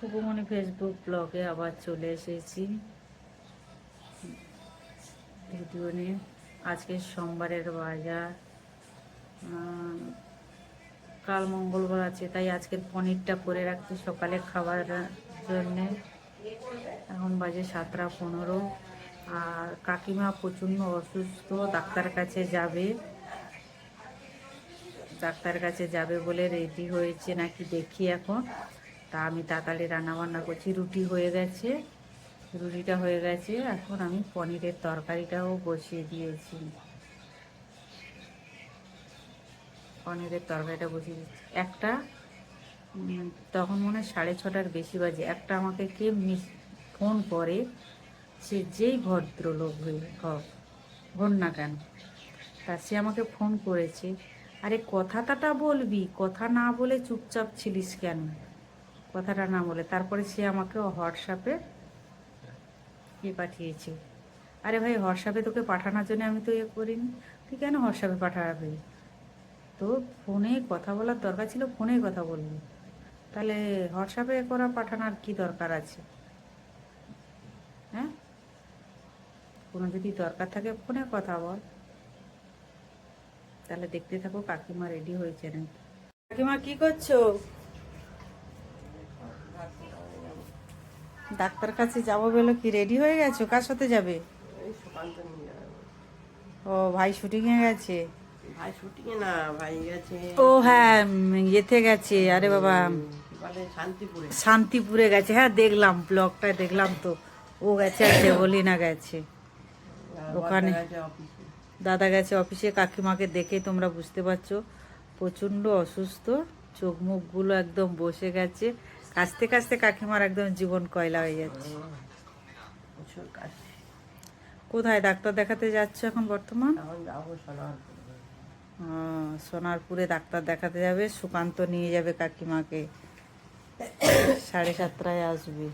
শুভমণি Facebook ব্লগে আবার চলে এসেছি ভিডিও নিয়ে। আজকে সোমবারের বাজার, কাল মঙ্গলবার আছে, তাই আজকের পনিরটা করে রাখছি সকালে খাবার জন্যে। এখন বাজে 7:15। আর কাকিমা প্রচণ্ড অসুস্থ, ডাক্তার কাছে যাবে বলে রেডি হয়েছে নাকি দেখি এখন। তা আমি তাড়াতাড়ি রান্নাবান্না করছি। রুটিটা হয়ে গেছে, এখন আমি পনিরের তরকারিটাও বসিয়ে দিয়েছি। একটা তখন মনে হয় 6:30 বেশি বাজে। একটা আমাকে কে ফোন করে, সে যেই ভদ্রলোক হোক না কেন, তা সে আমাকে ফোন করেছে। আরে কথাটা বলবি, কথা না বলে চুপচাপ ছিলিস কেন? কথাটা না বলে তারপরে সে আমাকে হোয়াটসঅ্যাপে পাঠিয়েছে। আরে ভাই, হোয়াটসঅ্যাপে তোকে পাঠানোর জন্য আমি তো করিনি, তুই কেন হোয়াটসঅ্যাপে পাঠাবে? তো ফোনে কথা বলার দরকার ছিল, ফোনে কথা বলবি, তাহলে হোয়াটসঅ্যাপে পাঠানোর কি দরকার আছে? হ্যাঁ, কোনো যদি দরকার থাকে ফোনে কথা বল। তাহলে দেখতে থাকো কাকিমা রেডি হয়েছে নাকি। কাকিমা কি করছো? ডাক্তার কাছে যাবো বলে কি রেডি হয়ে গেছো? কার সাথে যাবে? ও ভাই শুটিংয়ে গেছে। ভাই শুটিংয়ে না, ভাই গেছে। ও হ্যাঁ, ইয়েতে গেছে। আরে বাবা, শান্তিপুরে গেছে। হ্যাঁ দেখলাম, ব্লগটা দেখলাম তো। ও গেছে আর দেবলীনা গেছে ওখানে। দাদা গেছে অফিসে। কাকিমাকে দেখে তোমরা বুঝতে পারছো প্রচণ্ড অসুস্থ, চোখ মুখগুলো একদম বসে গেছে। কাশতে কাশতে কাকিমার একদম জীবন কয়লা হয়ে যাচ্ছে। কোথায় ডাক্তার দেখাতে যাচ্ছ এখন বর্তমান? সোনারপুরে ডাক্তার দেখাতে যাবে। সুকান্ত নিয়ে যাবে কাকিমাকে, 7:30 আসবে।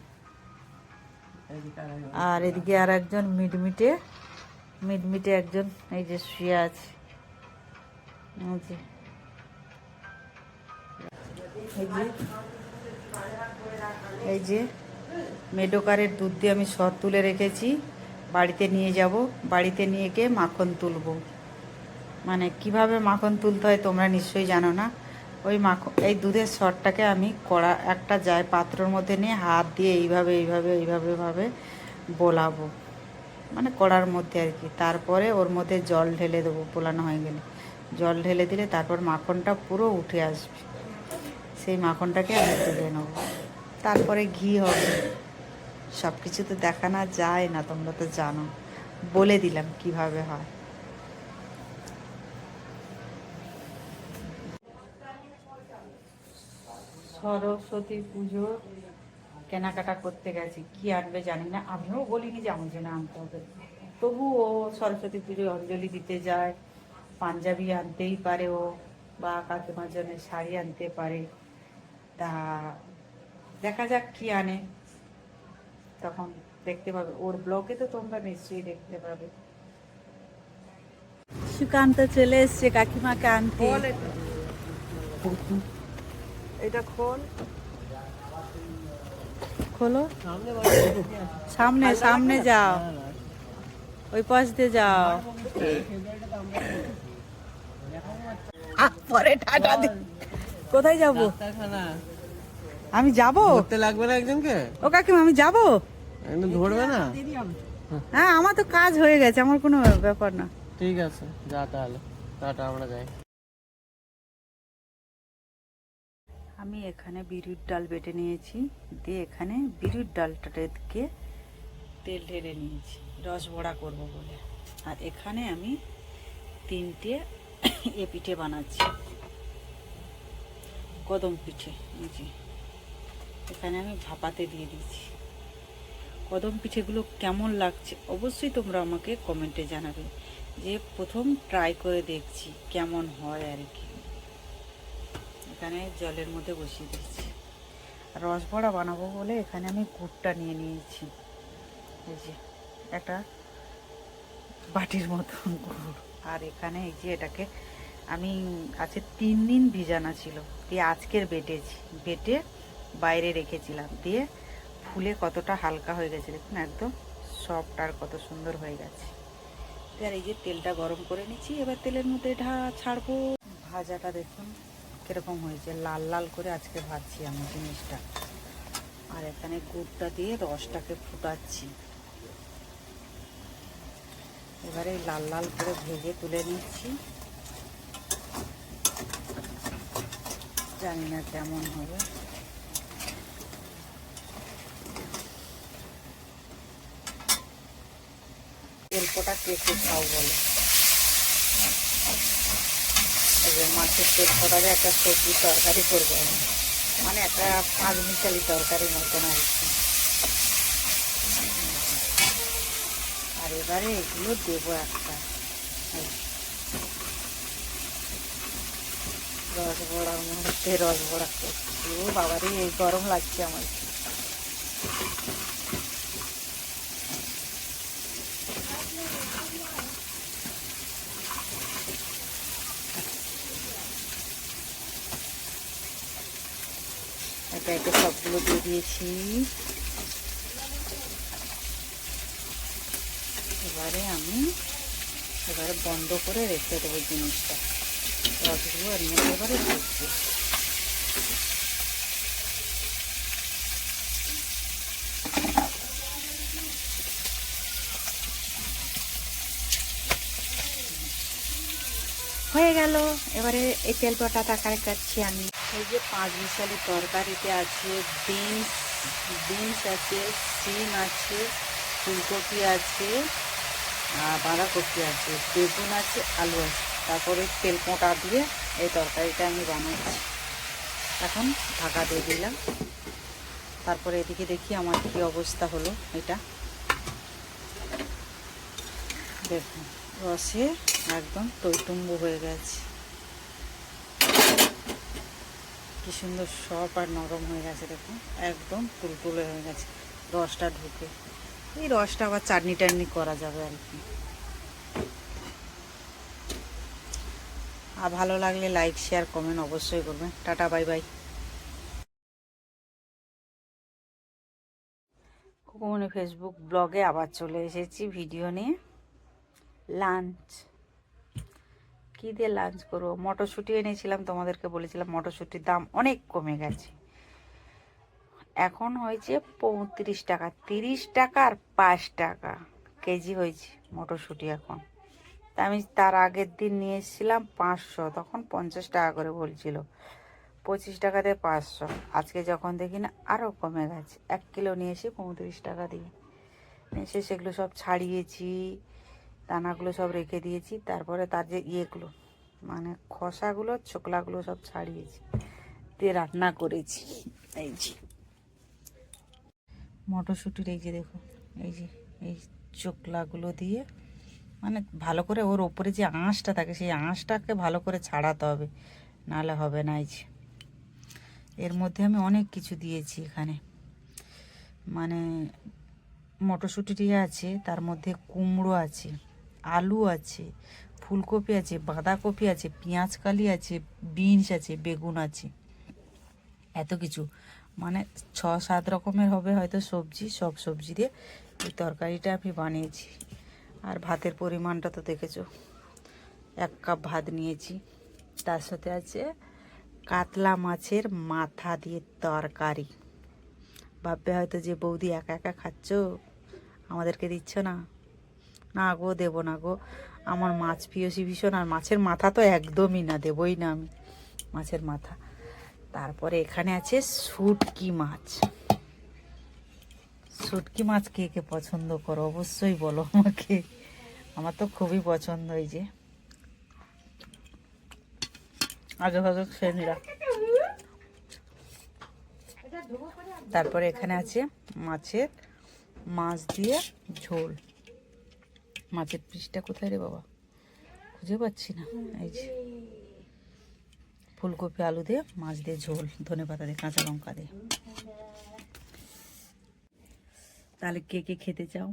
আর এদিকে আর একজন মিটমিটে একজন এই যে শুয়ে আছে। এই যে মেডোকারের দুধ দিয়ে আমি সর তুলে রেখেছি, বাড়িতে নিয়ে যাব। বাড়িতে নিয়ে গিয়ে মাখন তুলবো। মানে কিভাবে মাখন তুলতে হয় তোমরা নিশ্চয়ই জানো না। এই দুধের সরটাকে আমি একটা পাত্রের মধ্যে নিয়ে হাত দিয়ে এইভাবে বোলাবো, মানে কড়ার মধ্যে আর কি। তারপরে ওর মধ্যে জল ঢেলে দেবো, বোলানো হয়ে গেলে জল ঢেলে দিলে তারপর মাখনটা পুরো উঠে আসবে। সেই মাখনটাকে আমি তুলে নেব, তারপরে ঘি হবে। সব কিছু তো দেখানো যায় না, তোমরা তো জানো। বলে দিলাম কিভাবে হয়। সরস্বতী পুজো কেনাকাটা করতে গেছি, কি আনবে জানি না। আমিও বলিনি যে আমার জন্য আনতে হবে, তবুও সরস্বতী পুজোয় অঞ্জলি দিতে যায়, পাঞ্জাবি আনতেই পারে ও, বা কাকিমার জন্য শাড়ি আনতে পারে। তা দেখা যাক কি আনে, তখন দেখতে পাবে। ওর ব্লগে তো তোমরা নিশ্চয়ই দেখতে পাবে। সুকান্ত চলে এসছে কাকিমাকে আনতে। এটা খোল, খোলো। সামনে সামনে যাও, ওই পাশ দিয়ে যাও। পরে টাটা দি। কোথায় যাব? আমি যাব? ধরতে লাগবে না একজনকে? ও কাকিমা, আমি যাব? ধরবে না? হ্যাঁ, আমার তো কাজ হয়ে গেছে, আমার কোনো ব্যাপার না। ঠিক আছে, যা তাহলে, টাটা, আমরা যাই। আমি এখানে বিউলির ডাল বেটে নিয়েছি, দিয়ে এখানে বিউলির ডালটাকে তেল ঢেলে নিয়েছি রস বড়া করব বলে। আর এখানে আমি 3টে পিঠে বানাচ্ছি, কদম পিঠে। এখানে আমি ভাপাতে দিয়ে দিয়েছি। কদম পিঠেগুলো কেমন লাগছে অবশ্যই তোমরা আমাকে কমেন্টে জানাবে, যে প্রথম ট্রাই করে দেখছি কেমন হয় আর কি। এখানে জলের মধ্যে বসিয়ে দিচ্ছি। রস বড়া বানাবো বলে এখানে আমি গুড়টা নিয়ে নিয়েছি, এই যে একটা বাটির মতন গুড়। আর এখানে এই যে এটাকে আমি আজকে 3 দিন ভিজানো ছিল, দিয়ে আজকের বেটে বাইরে রেখেছিলাম, দিয়ে ফুলে কতটা হালকা হয়ে গেছে দেখুন, একদম সফট আর কত সুন্দর হয়ে গেছে। আর এই যে তেলটা গরম করে নিচ্ছি, এবার তেলের মধ্যে ছাড়বো। ভাজাটা দেখুন কিরকম হয়েছে, লাল লাল করে আজকে ভাজছি আমি জিনিসটা। আর এখানে গুড়টা দিয়ে রসটাকে ফুটাচ্ছি। এবারে লাল লাল করে ভেজে তুলে নিচ্ছি। জানি না কেমন হবে। তেলপোটা কে কে খাও বলো? এই যে মাছের তেলপোটারে একটা সবজি তরকারি করবো আমি, মানে একটা পাঁচ মিশালি তরকারি মতন আর কি। আর এবারে এগুলো দেবো একটা রসবড়ার মধ্যে, রসবড়া করছি। ও বাবারে, এই গরম লাগছে আমার। একে একে সবগুলো দিয়ে দিয়েছি। এবারে বন্ধ করে রেখে দেবো জিনিসটা, রসগুলো এর মধ্যে এবারে ঢুকবে। হয়ে গেল। এবারে এই তেলপোটা তরকারি করছি আমি। এই যে পাঁচ মিশালি তরকারিতে আছে বিনস আছে, সিম আছে, ফুলকপি আছে, বাঁধাকপি আছে, বেগুন আছে, আলু আছে। তারপরে তেলপোঁটা দিয়ে এই তরকারিটা আমি বানাচ্ছি। এখন ঢাকা দিয়ে দিলাম। তারপরে এদিকে দেখি আমার কি অবস্থা হলো। এটা দেখুন রসে একদম টইটুম্বু হয়ে গেছে, কি সুন্দর সফট আর নরম হয়ে গেছে দেখুন, একদম তুলতুলে হয়ে গেছে রসটা ঢুকে। এই রসটা আবার চাটনি টাটনি করা যাবে আর কি। আর ভালো লাগলে লাইক শেয়ার কমেন্ট অবশ্যই করবেন। Tata, bye bye. Khukumoni Facebook ব্লগে আবার চলে এসেছি ভিডিও নিয়ে। লাঞ্চ কী দিয়ে লাঞ্চ করবো? মটরশুঁটি এনেছিলাম, তোমাদেরকে বলেছিলাম মটরশুঁটির দাম অনেক কমে গেছে। এখন হয়েছে 35 টাকা, 30 টাকা আর 5 টাকা কেজি হয়েছে মটরশুঁটি এখন। তা আমি তার আগের দিন নিয়ে এসেছিলাম 500, তখন 50 টাকা করে বলছিল, 25 টাকাতে 500। আজকে যখন দেখি না আরও কমে গেছে, 1 কিলো নিয়ে এসে 35 টাকা দিয়ে এসে সেগুলো সব ছাড়িয়েছি, দানাগুলো সব রেখে দিয়েছি। তারপরে তার যে ইয়েগুলো মানে খোসাগুলো ছোকলাগুলো সব ছাড়িয়েছি, দিয়ে রান্না করেছি। এই যে মটরশুঁটির এই যে দেখো, এই যে এই চোকলাগুলো দিয়ে মানে ভালো করে ওর ওপরে যে আঁশটা থাকে সেই আঁশটাকে ভালো করে ছাড়াতে হবে, নাহলে হবে না। এই যে এর মধ্যে আমি অনেক কিছু দিয়েছি এখানে, মানে মটরশুঁটি আছে, তার মধ্যে কুমড়ো আছে, আলু আছে, ফুলকপি আছে, বাঁধাকপি আছে, পেঁয়াজ কালি আছে, বিনস আছে, বেগুন আছে, এত কিছু মানে 6-7 রকমের হবে হয়তো সবজি। সব সবজি দিয়ে এই তরকারিটা আমি বানিয়েছি। আর ভাতের পরিমাণটা তো দেখেছো, 1 কাপ ভাত নিয়েছি। তার সাথে আছে কাতলা মাছের মাথা দিয়ে তরকারি। ভাববে হয়তো যে বৌদি একা একা খাচ্ছ, আমাদেরকে দিচ্ছ না। না গো, দেবো না গো, আমার মাছ প্রিয়সী ভীষণ। আর মাছের মাথা তো একদমই না, দেবই না আমি মাছের মাথা। তারপরে এখানে আছে শুটকি মাছ। শুটকি মাছ কে কে পছন্দ করো অবশ্যই বলো আমাকে, আমার তো খুবই পছন্দ। এই যে আগে ভাগে সেনরা। তারপরে এখানে আছে মাছ দিয়ে ঝোল। মাছের পিসটা কোথায় রে বাবা, খুঁজে পাচ্ছি না। এই যে ফুলকপি আলু দিয়ে মাছ দিয়ে ঝোল, ধনেপাতা দিয়ে, কাঁচা লঙ্কা দিয়ে। তাহলে কে কে খেতে চাও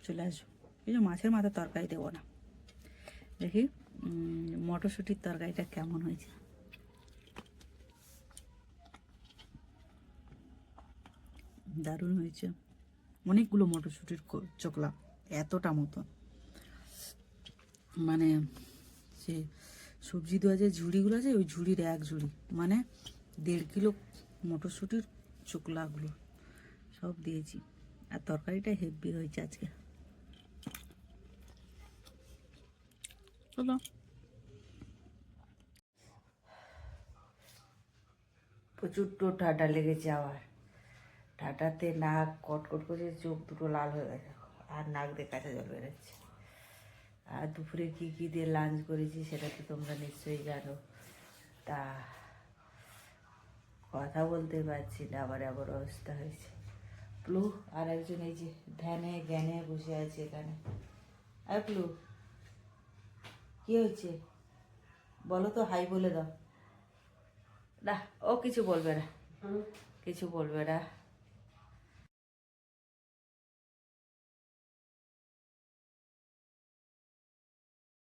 চলে আসো। এই যে মাছের মাথা তরকারি দেবো না। দেখি মটরশুঁটির তরকারিটা কেমন হয়েছে। দারুণ হয়েছে। অনেকগুলো মটরশুঁটির চোকলা, এতটা মতন। মানে সে সবজি দেওয়া যে ঝুড়িগুলো আছে, ওই ঝুড়ির এক ঝুড়ি, মানে 1.5 কিলো মটরশুঁটির চোকলাগুলো সব দিয়েছি। আর তরকারিটা হেভি হয়েছে আজকে। চলো, প্রচুর ঠান্ডা লেগেছে আবার। ঠান্ডাতে নাক কটকট করে, চোখ দুটো লাল হয়ে গেছে, আর নাক দিয়ে কাঁচা জল বেরোচ্ছে। আর দুপুরে কী কী দিয়ে লাঞ্চ করেছি সেটা তো তোমরা নিশ্চয়ই জানো। তা কথা বলতে পারছি না, আবার এমন অবস্থা হয়েছে। প্লু আর একজন এই যে ধ্যানে জ্ঞানে বসে আছে এখানে। আর প্লু, কি হয়েছে বলো তো, হাই বলে দাও। না, ও কিছু বলবে না, কিছু বলবে না।